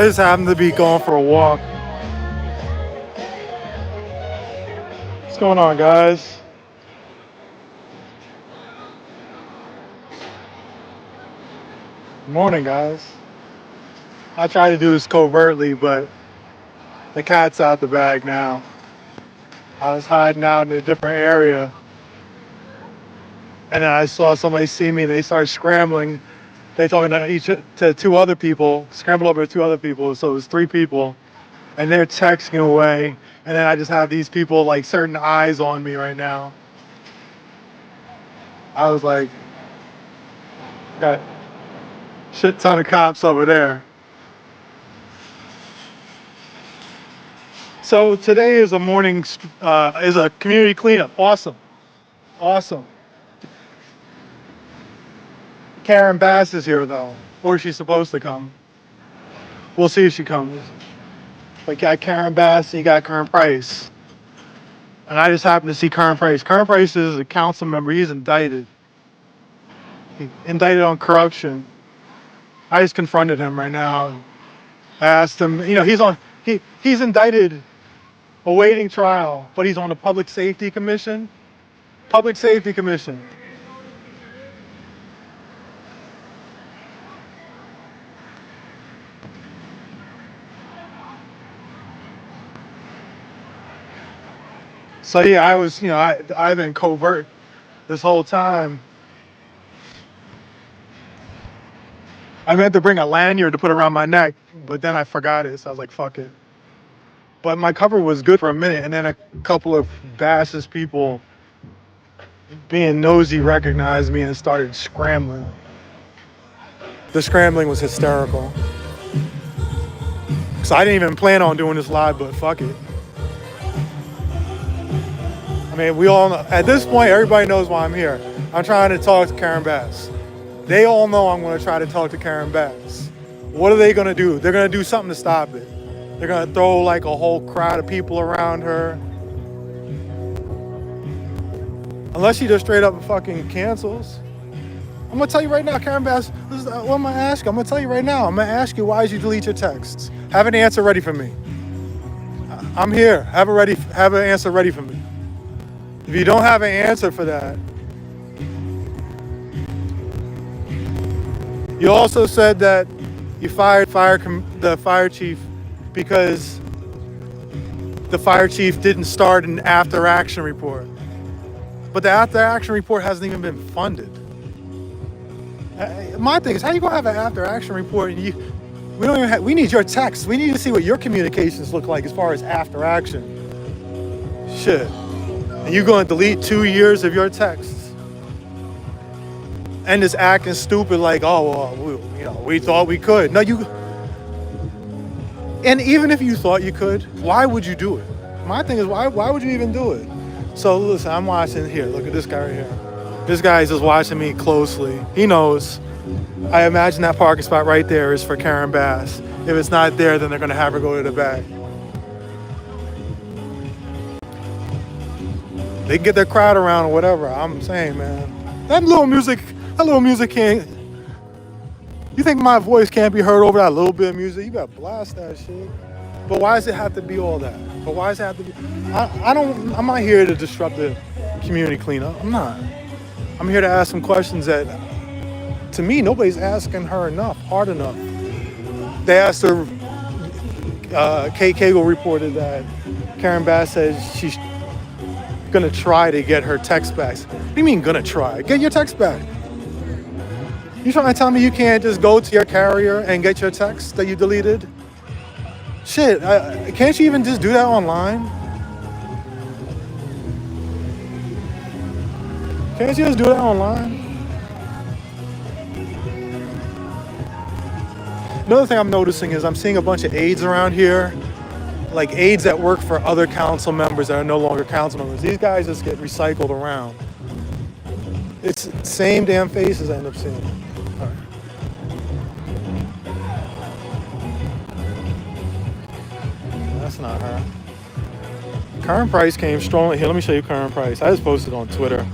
I just happened to be going for a walk. What's going on, guys? Good morning, guys. I try to do this covertly, but the cat's out the bag now. I was hiding out in a different area, and then I saw somebody see me. They started scrambling. They talking to two other people, scrambled over to two other people. So it was three people, and they're texting away. And then I just have these people like certain eyes on me right now. I was like, got shit ton of cops over there. So today is is a community cleanup. Awesome, awesome. Karen Bass is here though, or she's supposed to come. We'll see if she comes. But you got Karen Bass and you got Karen Price, and I just happened to see Karen Price. Karen Price is a council member. He's indicted. Indicted on corruption. I just confronted him right now. I asked him. He's indicted, awaiting trial, but he's on the Public Safety Commission. Public Safety Commission. So yeah, I've been covert this whole time. I meant to bring a lanyard to put around my neck, but then I forgot it, so I was like, fuck it. But my cover was good for a minute, and then a couple of Bass's people being nosy recognized me and started scrambling. The scrambling was hysterical. So I didn't even plan on doing this live, but fuck it. I mean, we all know, at this point, everybody knows why I'm here. I'm trying to talk to Karen Bass. They all know I'm going to try to talk to Karen Bass. What are they going to do? They're going to do something to stop it. They're going to throw like a whole crowd of people around her. Unless she just straight up fucking cancels. I'm going to tell you right now, Karen Bass, what I'm going to ask you. I'm going to tell you right now. I'm going to ask you, why did you delete your texts? Have an answer ready for me. I'm here. Have an answer ready for me. If you don't have an answer for that, you also said that you fired the fire chief because the fire chief didn't start an after action report. But the after action report hasn't even been funded. My thing is, how you gonna have an after action report and we need your text. We need to see what your communications look like as far as after action. Shit. And you gonna delete 2 years of your texts? And just acting stupid like, oh, well, we thought we could. No, and even if you thought you could, why would you do it? My thing is, why would you even do it? So listen, I'm watching here. Look at this guy right here. This guy is just watching me closely. He knows. I imagine that parking spot right there is for Karen Bass. If it's not there, then they're gonna have her go to the back. They can get their crowd around or whatever. I'm saying, man, that little music can't. You think my voice can't be heard over that little bit of music? You gotta blast that shit. But why does it have to be all that? But why does it have to be? I'm not here to disrupt the community cleanup. I'm not. I'm here to ask some questions that, to me, nobody's asking her hard enough. They asked her. Kate Cagle reported that Karen Bass says she's gonna try to get her text back. What do you mean gonna try? Get your text back. You trying to tell me you can't just go to your carrier and get your text that you deleted? Shit, can't you even just do that online? Can't you just do that online? Another thing I'm noticing is I'm seeing a bunch of aides around here, like aides that work for other council members that are no longer council members. These guys just get recycled around. It's the same damn faces I end up seeing. All right. That's not her. Karen Price came strong. Here, let me show you Karen Price. I just posted on Twitter.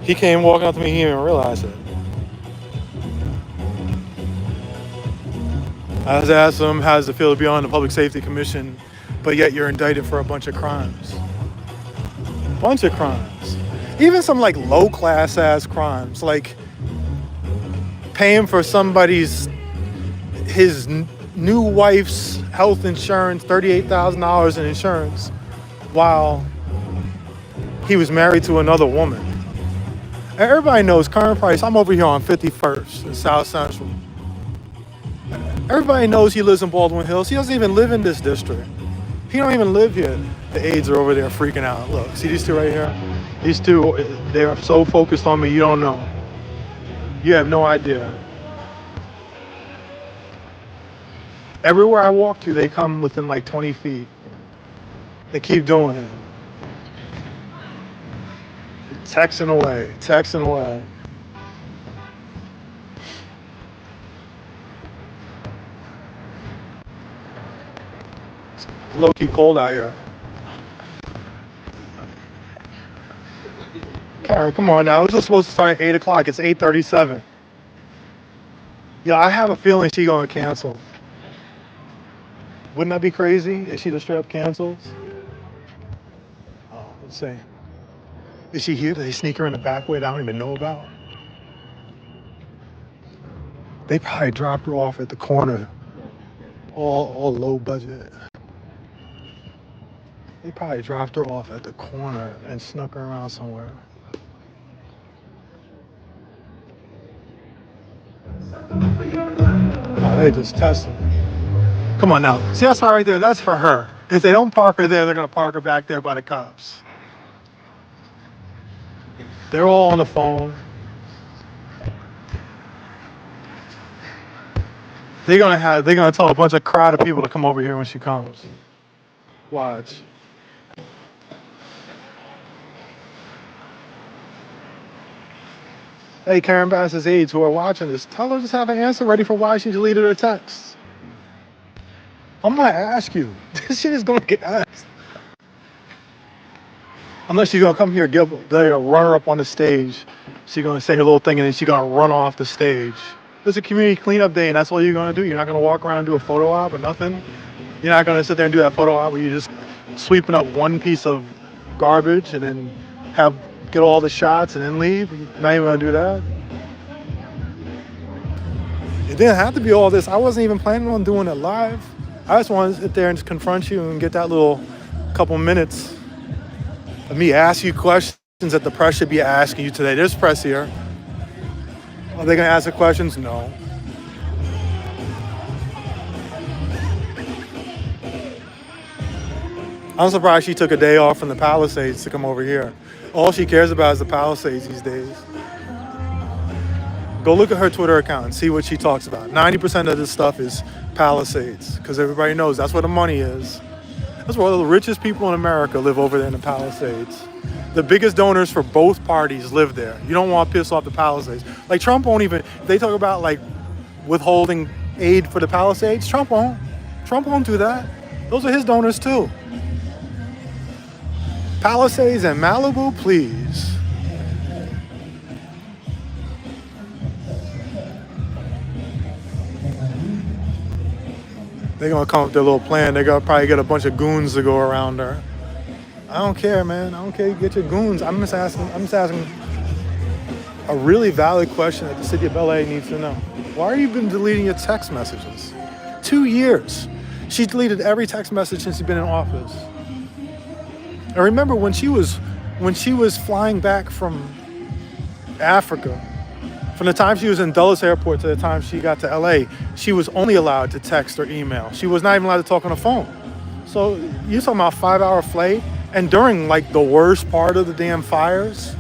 He came walking up to me, he didn't even realize it. I was asked him, how does it feel to be on the Public Safety Commission, but yet you're indicted for a bunch of crimes? Bunch of crimes. Even some like low class ass crimes, like paying for his new wife's health insurance, $38,000 in insurance, while he was married to another woman. And everybody knows current price. I'm over here on 51st in South Central. Everybody knows he lives in Baldwin Hills. He doesn't even live in this district. He don't even live here. The aides are over there freaking out. Look, see these two right here? These two, they're so focused on me, you don't know. You have no idea. Everywhere I walk to, they come within like 20 feet. They keep doing it. Texting away, texting away. It's low-key cold out here. Karen, come on now. This was supposed to start at 8 o'clock. It's 8:37. Yeah, I have a feeling she's going to cancel. Wouldn't that be crazy if she just straight up cancels? Oh, let's see. Is she here? Did they sneak her in the back way that I don't even know about? They probably dropped her off at the corner. All low budget. They probably dropped her off at the corner and snuck her around somewhere. Oh, they just tested her. Come on now. See that spot right there? That's for her. If they don't park her there, they're going to park her back there by the cops. They're all on the phone. They're gonna tell a bunch of crowd of people to come over here when she comes. Watch. Hey, Karen Bass's aides who are watching this, tell her just have an answer ready for why she deleted her texts. I'm gonna ask you. This shit is gonna get asked. Unless she's gonna come here, they're gonna run her up on the stage. She's gonna say her little thing and then she's gonna run off the stage. It's a community cleanup day and that's all you're gonna do. You're not gonna walk around and do a photo op or nothing. You're not gonna sit there and do that photo op where you're just sweeping up one piece of garbage and then get all the shots and then leave. You're not even gonna do that. It didn't have to be all this. I wasn't even planning on doing it live. I just wanted to sit there and just confront you and get that little couple minutes of me ask you questions that the press should be asking you today. There's press here. Are they gonna ask the questions? No. I'm surprised she took a day off from the Palisades to come over here. All she cares about is the Palisades these days. Go look at her Twitter account and see what she talks about. 90% of this stuff is Palisades, because everybody knows that's where the money is. That's where the richest people in America live, over there in the Palisades. The biggest donors for both parties live there. You don't want to piss off the Palisades. Like Trump won't even, they talk about like withholding aid for the Palisades. Trump won't. Trump won't do that. Those are his donors too. Palisades and Malibu, please. They're gonna come up with their little plan. They're gonna probably get a bunch of goons to go around her. I don't care, man. I don't care. You get your goons. I'm just asking a really valid question that the city of LA needs to know. Why are you been deleting your text messages? 2 years. She's deleted every text message since she's been in office. I remember when she was flying back from Africa, from the time she was in Dulles Airport to the time she got to LA, she was only allowed to text or email. She was not even allowed to talk on the phone. So you're talking about a 5-hour flight, and during like the worst part of the damn fires,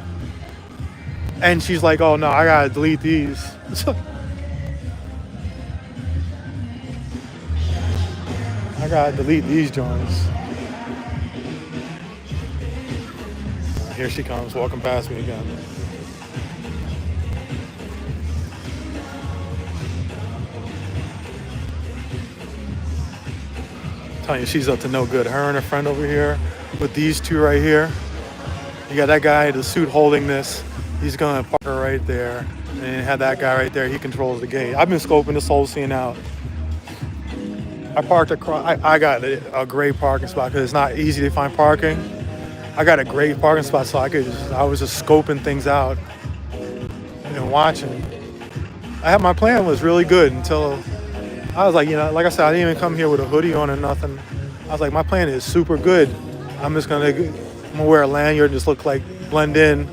and she's like, oh no, I gotta delete these. I gotta delete these joints. Here she comes, walking past me again. I'm telling you, she's up to no good. Her and her friend over here with these two right here. You got that guy in the suit holding this. He's gonna park her right there. And have that guy right there, he controls the gate. I've been scoping this whole scene out. I parked across. I got a great parking spot because it's not easy to find parking. I got a great parking spot, so I was just scoping things out and watching. My plan was really good until I was like, like I said, I didn't even come here with a hoodie on or nothing. I was like, my plan is super good. I'm gonna wear a lanyard and just look like blend in.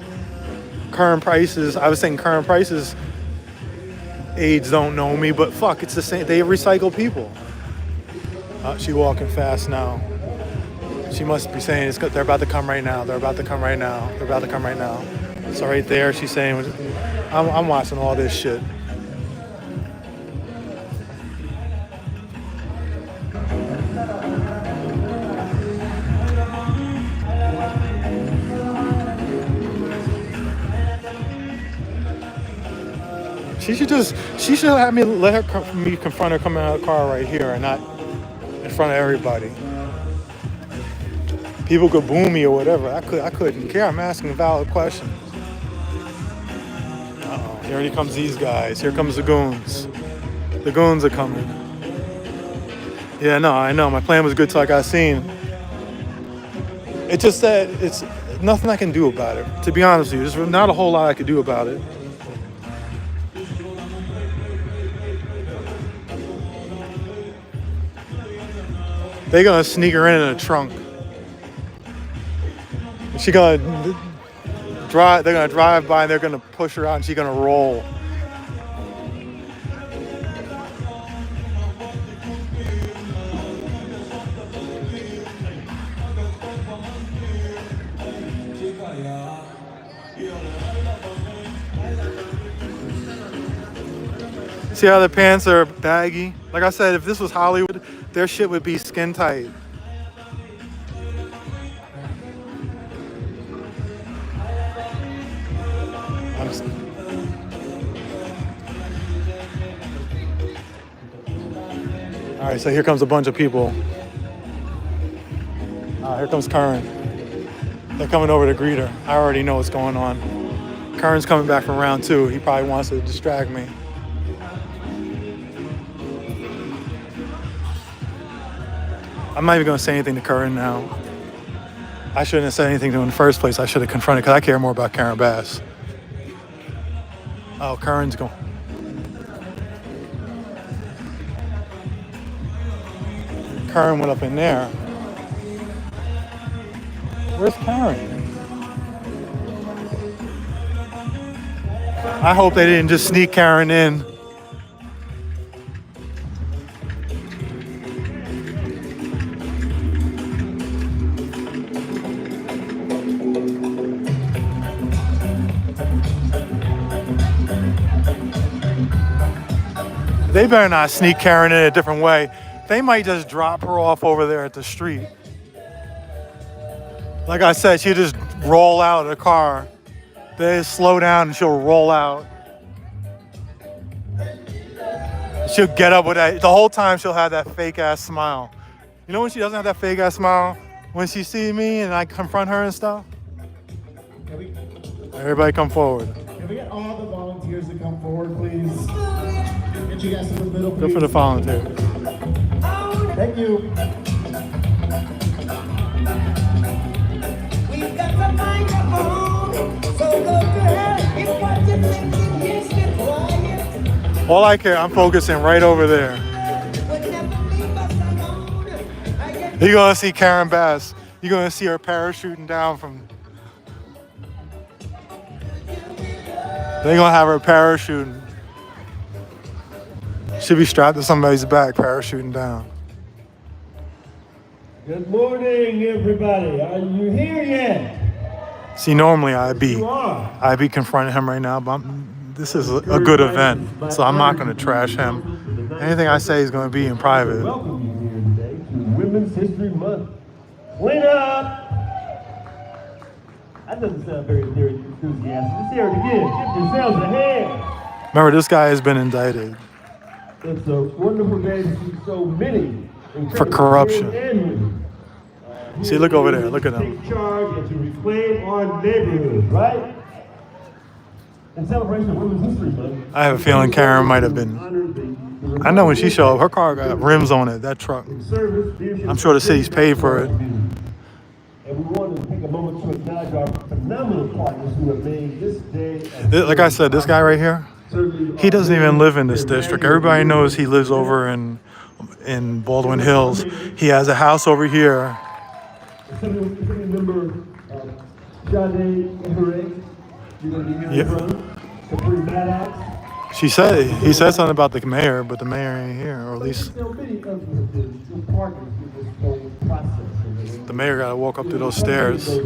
Current prices. I was saying current prices. Aides don't know me, but fuck, it's the same. They recycle people. She walking fast now. She must be saying they're about to come right now. They're about to come right now. They're about to come right now. So right there, she's saying, I'm watching all this shit. She should have let me confront her coming out of the car right here and not in front of everybody. People could boo me or whatever. I couldn't care. I'm asking valid questions. Uh-oh. Here comes these guys. Here comes the goons. The goons are coming. Yeah, no, I know. My plan was good till I got seen. It just that it's nothing I can do about it. To be honest with you, there's not a whole lot I could do about it. They're gonna sneak her in a trunk. She gonna drive. They're gonna drive by and they're gonna push her out, and she's gonna roll. See how the pants are baggy? Like I said, if this was Hollywood, their shit would be skin tight. All right, so here comes a bunch of people. Here comes Curran. They're coming over to greet her. I already know what's going on. Curran's coming back from round 2. He probably wants to distract me. I'm not even going to say anything to Curran now. I shouldn't have said anything to him in the first place. I should have confronted because I care more about Karen Bass. Oh, Curran's going. Curran went up in there. Where's Karen? I hope they didn't just sneak Karen in. They better not sneak Karen in a different way. They might just drop her off over there at the street. Like I said, she'll just roll out of the car. They slow down and she'll roll out. She'll get up with that. The whole time she'll have that fake ass smile. You know when she doesn't have that fake ass smile? When she sees me and I confront her and stuff? Everybody come forward. Can we get all the volunteers to come forward, please? Get you guys to the middle, please. Go for the volunteer. Thank you. We've got to find a home, so go to hell. If what you think is keep quiet. All I care, I'm focusing right over there. Would never leave us alone. You're gonna see Karen Bass. You're gonna see her parachuting down from. They're gonna have her parachuting. Should be strapped to somebody's back, parachuting down. Good morning, everybody. Are you here yet? See, normally I'd be You are. confronting him right now, but this is a good event, so I'm not gonna trash him. Anything I say is gonna be in private. Welcome you here today to Women's History Month. Clean up! That doesn't sound very enthusiastic. Let's hear it again. Give yourselves a hand. Remember, this guy has been indicted It's a wonderful day to see so many for corruption. and See, look over there. Look at him. Take charge and to reclaim our neighborhoods, right? In celebration of Women's History Month, I have a feeling Karen might have been honored the I know when she showed up, her car got rims on it, that truck. I'm sure the city's paid for it. And we want to take a moment to acknowledge our phenomenal partners who have made this day. Like I said, this guy right here, he doesn't even live in this district. Everybody knows he lives over in Baldwin Hills. He has a house over here. Remember Sade Hooray? You're going to be hearing Yeah. from Capri Maddox. He said something about the mayor, but the mayor ain't here, or at least Still many others who partners with this whole process. the mayor gotta walk up to those stairs. A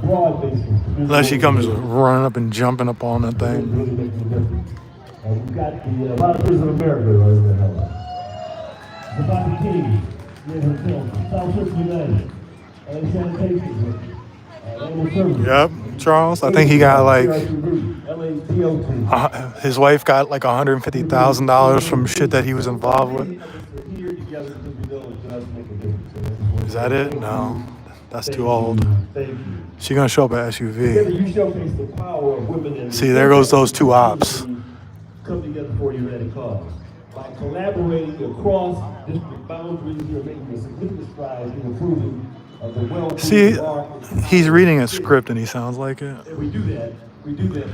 broad basis. Unless she comes running up and jumping up on that thing. Really making a difference. We've got the Volunteers of America right in the hell. The Bobby King, River Film, South Church United, and Sanitation. Animal Service. Yep, Charles. I think he got like LADOT. his wife got like $150,000 from shit that he was involved with. Is that it? No, that's too old. Thank you. She gonna show up at Together SUV. you showcase the power of women and See, there goes those two ops. come together for your united cause. By collaborating across district boundaries, you're making a significant strides in improving the well-being See, of our he's reading a script and he sounds like it. and we do that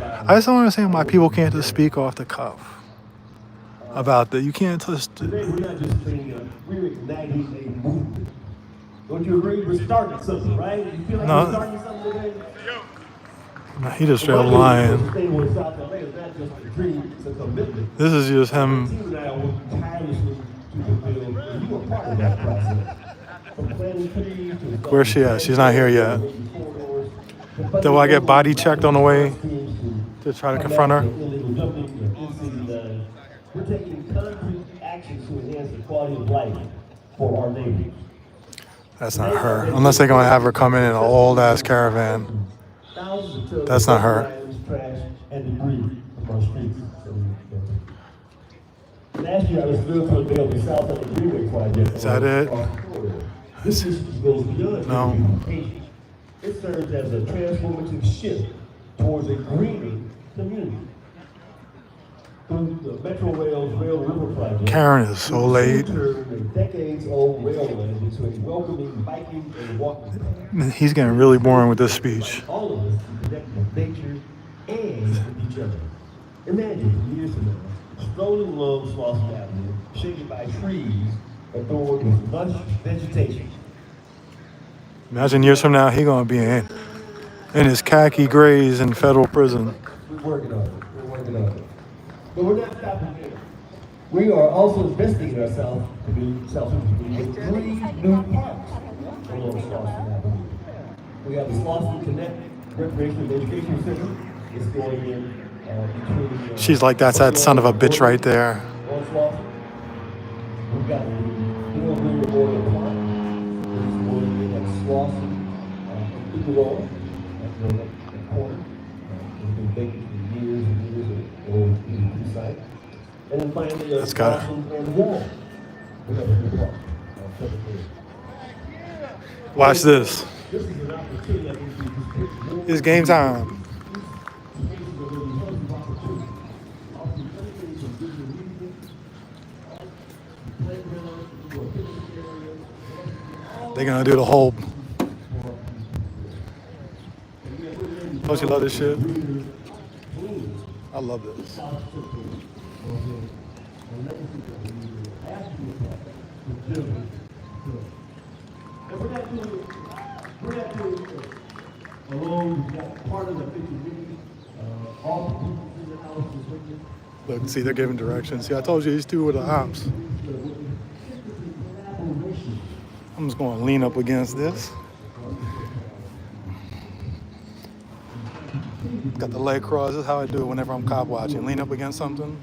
by I just don't understand why people can't just speak off the cuff about that. You can't just. today we're not just training, we're igniting a movement. Don't you agree? We're starting something, right? You feel like No. we're starting something today? He just straight up lying. Staying with South LA is not just a dream, it's a commitment. This is just The him. team and I are working tirelessly to fulfill, and you are part of that process. From planning trees to Where's she at? She's not here yet. Do I get body checked on the way to try to confront her? We're taking concrete actions to enhance the quality of life for our neighbors. That's not her. Unless they're gonna have her come in an old ass caravan. Thousands of tons That's of not her. items, trash, and debris from our streets. Last year, I was thrilled to unveil the South LA Greenway project. Is that it? This goes beyond No. beautification. It serves as a transformative shift towards a greener community. Through the Metro Rail's Rail River Project, Karen is so late. turn a decades-old railway into a welcoming biking and walking path. He's getting really boring with this speech. All of us to connect with nature and with each other. Imagine years from now, strolling along Slauson Avenue, shaded by trees adorned with lush vegetation. Imagine years from now, he gonna be in his khaki grays in federal prison. We're working on it. We're working on it. But we're not stopping there. We are also investing in ourselves to be self-interested with 3 new parks along Slauson Avenue. We have the Slauson Connect Recreation and Education Center. It's going in between. She's like, that's that son of a bitch right there. On Slauson. We've got the Bill Green Memorial Park. It's going in at Slauson and Eagle at the corner. It's been vacant for years and years of old PDP site. And then finally, That's got it. Slauson and Wall. We have a new park. Watch this. This is an opportunity, I think, to just take more It's game time. They're gonna do the whole. Don't you love this shit? I love this. Alone, you've got part of the 50 million, all the people in the house is with you. Look, see, they're giving directions. See, I told you these two were the ops. I'm just gonna lean up against this. Got the leg crossed. This is how I do it whenever I'm cop watching. Lean up against something.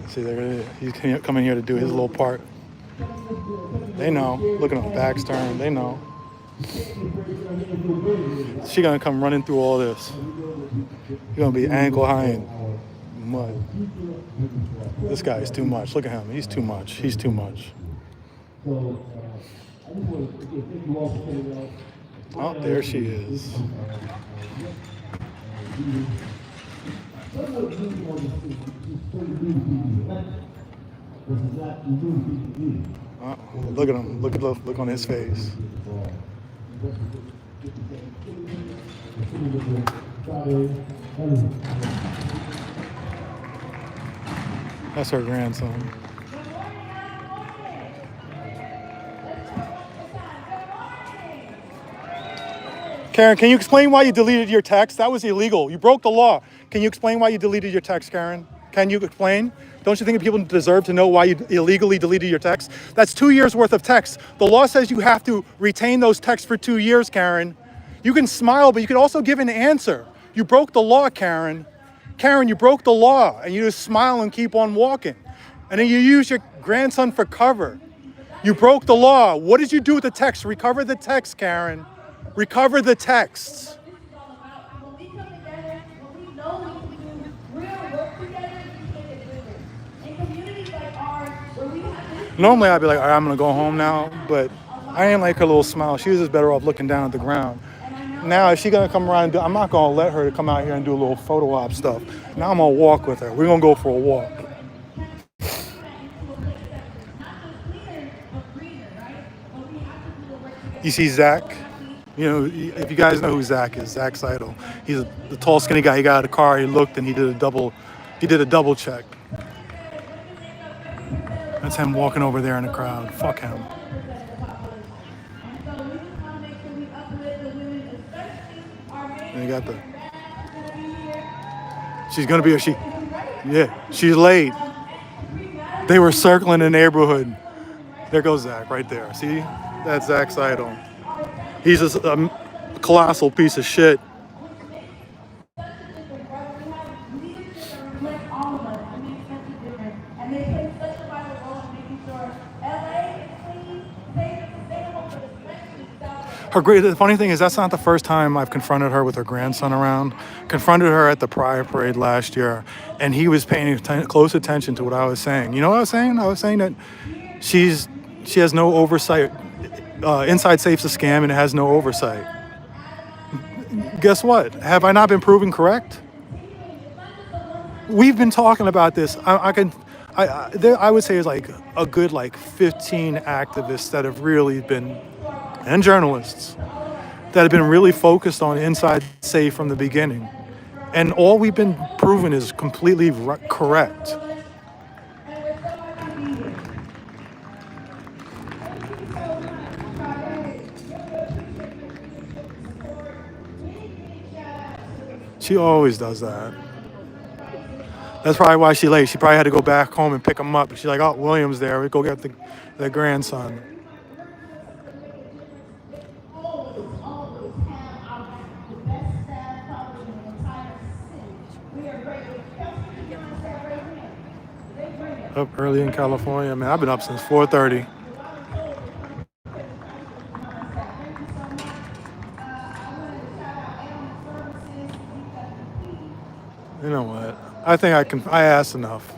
See, he's coming here to do his little part. They know. Look at them, backs turned. They know. She gonna come running through all this. You're gonna be ankle high in mud. This guy is too much. Look at him. He's too much. He's too much. Oh, there she is. Look at him. Look at the look on his face. That's her grandson. Karen, can you explain why you deleted your text? That was illegal. You broke the law. Can you explain why you deleted your text, Karen? Can you explain? Don't you think that people deserve to know why you illegally deleted your text? That's 2 years worth of text. The law says you have to retain those texts for 2 years, Karen. You can smile, but you can also give an answer. You broke the law, Karen. Karen, you broke the law, and you just smile and keep on walking. And then you use your grandson for cover. You broke the law. What did you do with the text? Recover the text, Karen. Recover the texts. When we come together, when we know we can do real work together, we can get through it. In communities like ours, where we have this Normally I'd be like, all right, I'm gonna go home now, but I ain't like her little smile. She was just better off looking down at the ground. Now, if she's gonna come around and I'm not gonna let her to come out here and do a little photo op stuff. Now I'm gonna walk with her. We're gonna go for a walk. You see Zach? You know, if you guys know who Zach is, Zach Seidel. He's the tall, skinny guy. He got out of the car, he looked, and he did a double check. That's him walking over there in the crowd. Fuck him. And you got the. She's gonna be she's late. They were circling the neighborhood. There goes Zach right there. See? That's Zach Seidel. He's just a colossal piece of shit. The funny thing is, that's not the first time I've confronted her with her grandson around. Confronted her at the Pride Parade last year, and he was paying close attention to what I was saying. You know what I was saying? I was saying that she has no oversight. Inside Safe's a scam, and it has no oversight. Guess what? Have I not been proven correct? We've been talking about this. I would say it's like a good 15 activists that have really been, and journalists, that have been really focused on Inside Safe from the beginning. And all we've been proven is completely correct. She always does that. That's probably why she's late. She probably had to go back home and pick him up. She's like, oh, William's there. We go get the grandson. Up early in California, man. I've been up since 4:30. You know what? I think I asked enough.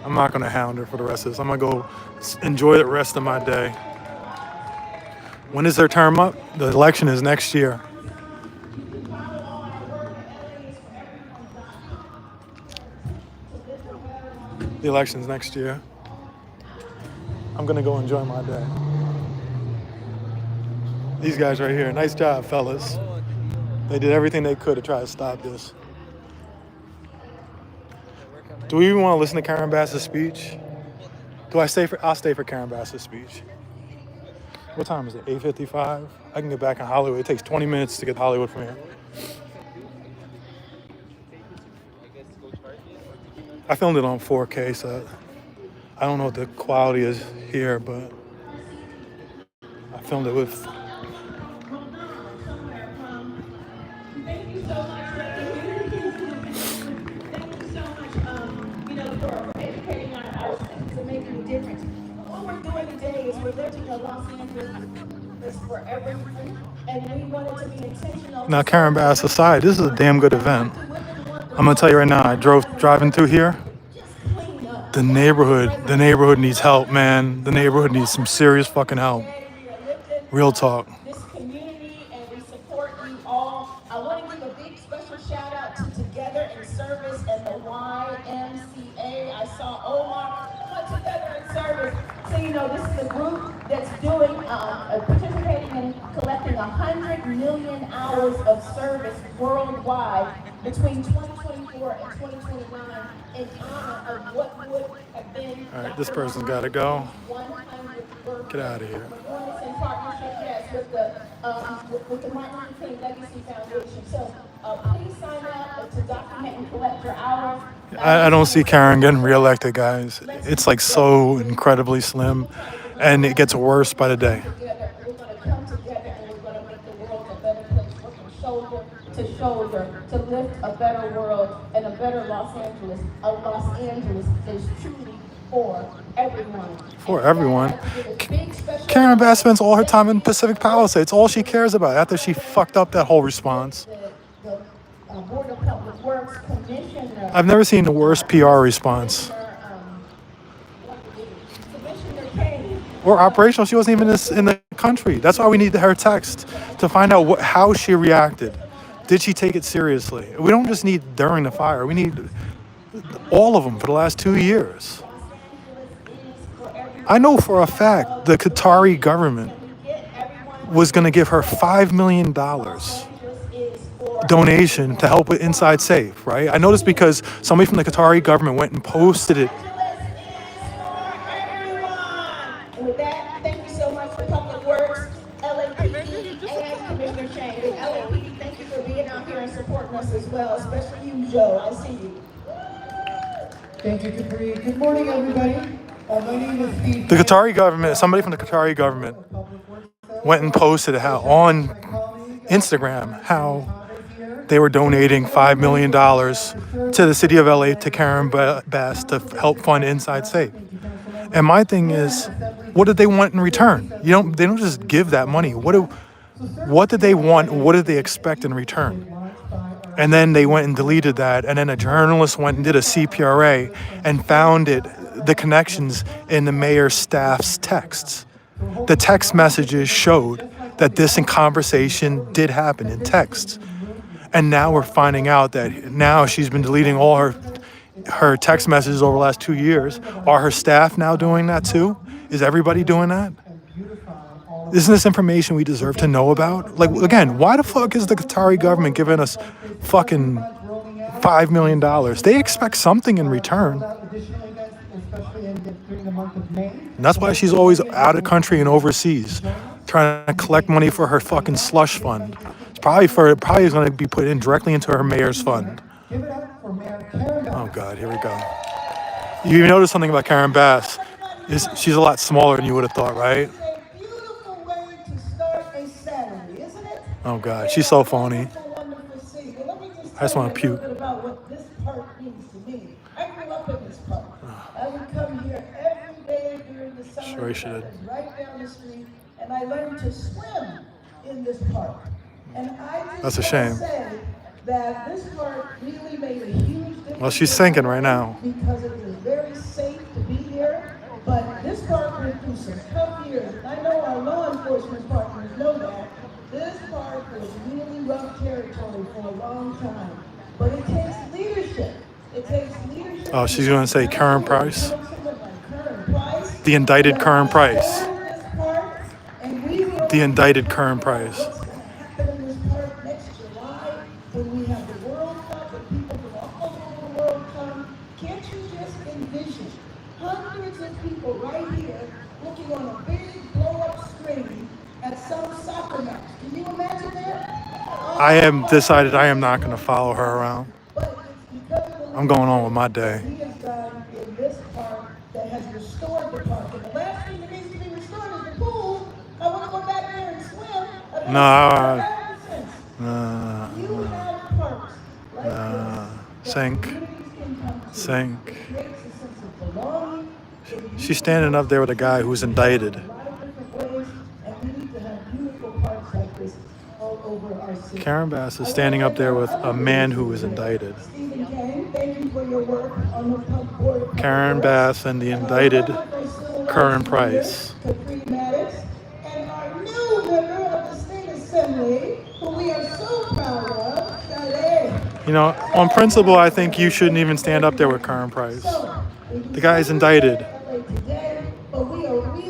I'm not gonna hound her for the rest of this. I'm gonna go enjoy the rest of my day. When is their term up? The election is next year. The election's next year. I'm gonna go enjoy my day. These guys right here, nice job, fellas. They did everything they could to try to stop this. Do we even want to listen to Karen Bass's speech? I'll stay for Karen Bass's speech. What time is it? 8:55? I can get back in Hollywood. It takes 20 minutes to get to Hollywood from here. I filmed it on 4K, so I don't know what the quality is here, but I filmed it with. Thank you so much for the community. Thank you so much, for educating our students and making a difference. What we're doing today is we're lifting the Los Angeles for everyone, and we wanted to be intentional. Now, Karen Bass aside, this is a damn good event. I'm gonna tell you right now, driving through here, the neighborhood needs help, man. The neighborhood needs some serious fucking help. Real talk. This community, and we support you all. I want to give a big special shout you know, this is a group that's doing, participating in collecting 100 million hours of service worldwide between 2024 and 2029 in honor of what would have been. All right, this person's got to go. 100th birthday. Get out of here. We're doing this in partnership, yes, with the Martin Luther King Legacy Foundation. So please sign up to document and collect your hours. I don't see Karen getting reelected, guys. It's like so incredibly slim, and it gets worse by the day. Together, we're going to come together and we're going to make the world a better place, working shoulder to shoulder to lift a better world and a better Los Angeles. A Los Angeles that is truly for everyone. For everyone. Karen Bass spends all her time in Pacific Palisades. All she cares about after she fucked up that whole response. The Board of Public Works Commissioner. I've never seen the worst PR response. Commissioner King. Or operational. She wasn't even in the country. That's why we need her text to find out how she reacted. Did she take it seriously? We don't just need during the fire. We need all of them for the last 2 years. I know for a fact the Qatari government was going to give her $5 million donation to help with Inside Safe, right? I know this because somebody from the Qatari government went and posted it. With that, thank you so much for Public Works, LAPD, and Commissioner Chang. And LAPD, thank you for being out here and supporting us as well, especially you, Joe. I see you. Thank you, Capri. Good morning, everybody. My name is Steve. The Qatari government, somebody from the Qatari government went and posted how on Instagram how they were donating $5 million to the city of LA to Karen Bass to help fund Inside Safe. And my thing is, what did they want in return? They don't just give that money. What did they want? What did they expect in return? And then they went and deleted that. And then a journalist went and did a CPRA and found the connections in the mayor's staff's texts. The text messages showed that this in conversation did happen in texts. And now we're finding out that now she's been deleting all her text messages over the last 2 years. Are her staff now doing that too? Is everybody doing that? Isn't this information we deserve to know about? Like, again, why the fuck is the Qatari government giving us fucking $5 million? They expect something in return. And that's why she's always out of country and overseas, trying to collect money for her fucking slush fund. It's probably going to be put in directly into her mayor's fund. Oh God, here we go. You notice something about Karen Bass? She's a lot smaller than you would have thought, right? Beautiful way to start a Saturday, isn't it? Oh God, she's so phony. Wonderful scene. Well, let me I just want to tell you puke. a little bit about what this park means to me. I grew up in this park. I would come here every day during the summer. Sure you should. It was right down the street, and I learned to swim in this park. And I That's a just shame. want to say that this park really made a huge difference. Well, she's sinking right now. Because it was very safe to be here. But this park went through some tough years. And I know our law enforcement partners know that. This park was really rough territory for a long time. But it takes leadership. It takes leadership. Oh, she's going to say Karen Price? Karen Price. The indicted Karen Price. This park, and we will The indicted Karen Price. what's going to happen in this park next July when we have the World Cup and people from all over the world come. Can't you just envision hundreds of people right here looking on a big blow-up screen at some soccer match? Can you imagine that? I am decided I am not going to follow her around. But it's because of the I'm going on with my day. he has done in this park that has restored the park. And the last thing that needs to be restored is the pool. I want to go back there and swim. I've been No. swimming ever since. You have parks like this that Sink. communities can come to. Sink. It creates a sense of belonging. She's standing up there with a guy who's indicted. A lot of different ways, and we need to have beautiful parks like this all over our city. Karen Bass is standing up there with a man who is indicted. Stephen Kane, thank you for your work on the board. of Karen Public Bass and the indicted Karen Price. Capri Maddox, and our new member of the State Assembly, who we are so proud of, Sade. You know, on principle, I think you shouldn't even stand up there with Karen Price. So, The guy's indicted. Today, but we are really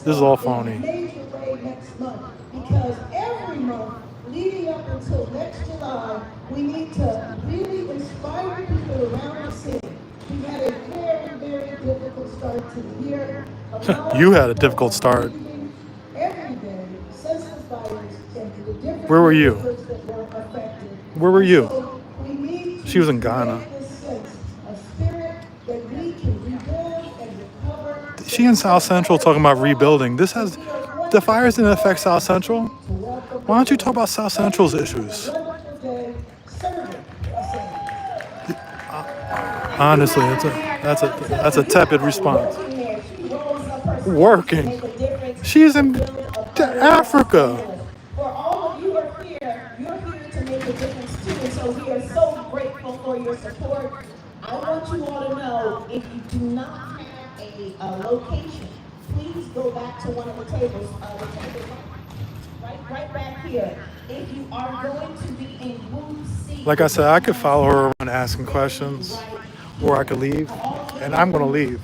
This is all in a phony. major way next month, because every month leading up until next July, we need to really inspire people around the city. We had a very, very difficult start to the year. A lot You of had a people difficult are start. grieving every day since the fires and the different Where were you? neighborhoods that were affected. Where were And you? so we need to She was in Ghana. create this sense of spirit that we can rebuild and recover. She in South Central talking about rebuilding. This has the fires didn't affect South Central. Why don't you talk about South Central's issues? Wonderful day serving us. Honestly, that's a tepid response. Working. She's in Africa. For all of you who are here, you're here to make a difference too. And so we are so grateful for your support. I want you all to know, if you do not have a location, please go back to one of the tables, right back here. If you are going to be in group C. Like I said, I could follow her around asking questions, or I could leave, and I'm gonna leave.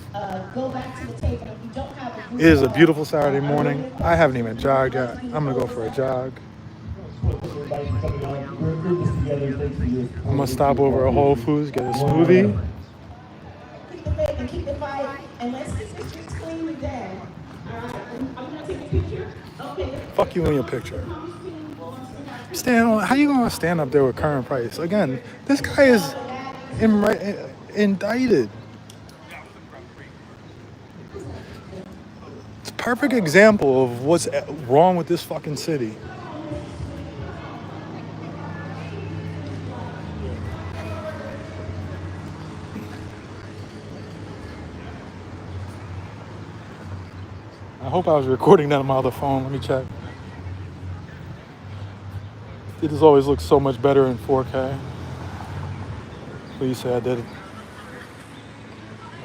Go back to the table. If you don't have a group, It is a beautiful Saturday morning. I haven't even jogged yet. I'm gonna go for a jog. Everybody for coming out. We're in this together. Thanks for your support. I'm gonna stop over at Whole Foods, get a smoothie. keep the faith and keep the fight, and let's keep the streets clean today. All right, I'm gonna take a picture. Okay. Fuck you in your picture. How you gonna stand up there with current price? Again, this guy is indicted. It's a perfect example of what's wrong with this fucking city. I hope I was recording that on my other phone. Let me check. It just always looks so much better in 4K. Please say I did it.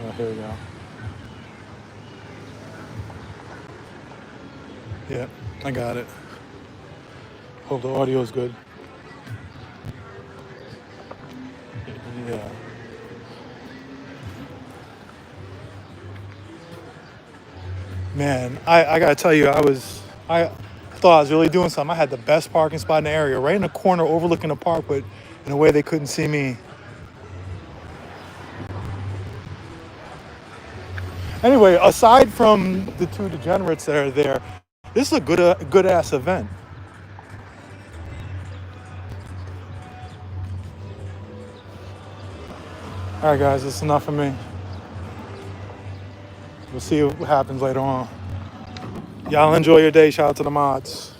Oh, here we go. Yeah, I got it. Hope the audio is good. Yeah. Man, I gotta tell you, I thought I was really doing something. I had the best parking spot in the area, right in the corner overlooking the park, but in a way they couldn't see me. Anyway, aside from the two degenerates that are there, this is a good ass event. All right, guys, that's enough for me. We'll see what happens later on. Y'all enjoy your day. Shout out to the mods.